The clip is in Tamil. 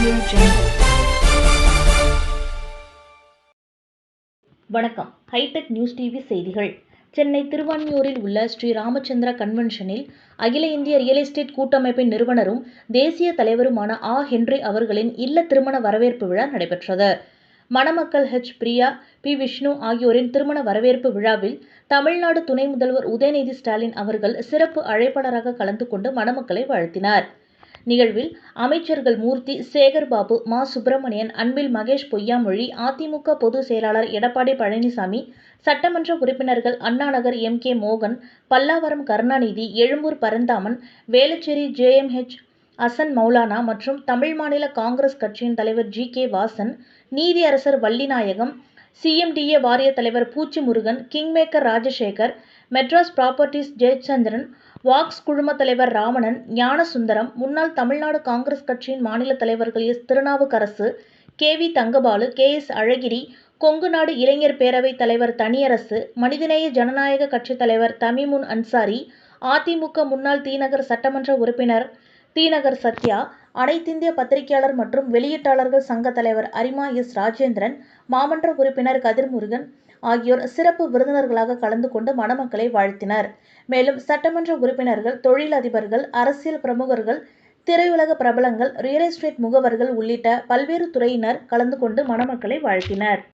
Audio Jungle. வணக்கம். ஹைடெக் நியூஸ் டிவி செய்திகள். சென்னை திருவான்மியூரில் உள்ள ஸ்ரீ ராமச்சந்திரா கன்வென்ஷனில் அகில இந்திய ரியல் எஸ்டேட் கூட்டமைப்பின் நிறுவனரும் தேசிய தலைவருமான ஆ. ஹென்றி அவர்களின் இல்ல திருமண வரவேற்பு விழா நடைபெற்றது. மணமக்கள் H. பிரியா, P. விஷ்ணு ஆகியோரின் திருமண வரவேற்பு விழாவில் தமிழ்நாடு துணை முதல்வர் உதயநிதி ஸ்டாலின் அவர்கள் சிறப்பு அழைப்பாளராக கலந்து கொண்டு மணமக்களை வாழ்த்தினார். நிகழ்வில் அமைச்சர்கள் மூர்த்தி, சேகர்பாபு, மா. சுப்பிரமணியன், அன்பில் மகேஷ் பொய்யாமொழி, அதிமுக பொதுச் செயலாளர் எடப்பாடி பழனிசாமி, சட்டமன்ற உறுப்பினர்கள் அண்ணாநகர் M. K. மோகன், பல்லாவரம் கருணாநிதி, எழும்பூர் பரந்தாமன், வேளச்சேரி JMH அசன் மௌலானா மற்றும் தமிழ் மாநில காங்கிரஸ் கட்சியின் தலைவர் G. K. வாசன், நீதியரசர் வள்ளிநாயகம், CMDA வாரிய தலைவர் பூச்சி முருகன், கிங்மேக்கர் ராஜசேகர், மெட்ராஸ் ப்ராப்பர்ட்டீஸ் ஜெயச்சந்திரன், வாக்ஸ் குழும தலைவர் ராமணன், ஞானசுந்தரம், முன்னாள் தமிழ்நாடு காங்கிரஸ் கட்சியின் மாநில தலைவர்கள் S. Thirunavukkarasu, K. V. Thangabalu, K. S. அழகிரி, கொங்குநாடு இளைஞர் பேரவை தலைவர் தனியரசு, மனிதநேய ஜனநாயக கட்சி தலைவர் தமிமுன் அன்சாரி, அதிமுக முன்னாள் தி.நகர் சட்டமன்ற உறுப்பினர் தி.நகர் சத்யா, அனைத்திந்திய பத்திரிகையாளர் மற்றும் வெளியீட்டாளர்கள் சங்க தலைவர் அரிமா S. ராஜேந்திரன், மாமன்ற உறுப்பினர் கதிர்முருகன் ஆகியோர் சிறப்பு விருந்தினர்களாக கலந்து கொண்டு மணமக்களை வாழ்த்தினர். மேலும் சட்டமன்ற உறுப்பினர்கள், தொழிலதிபர்கள், அரசியல் பிரமுகர்கள், திரையுலக பிரபலங்கள், ரியல் எஸ்டேட் முகவர்கள் உள்ளிட்ட பல்வேறு துறையினர் கலந்து கொண்டு மணமக்களை வாழ்த்தினர்.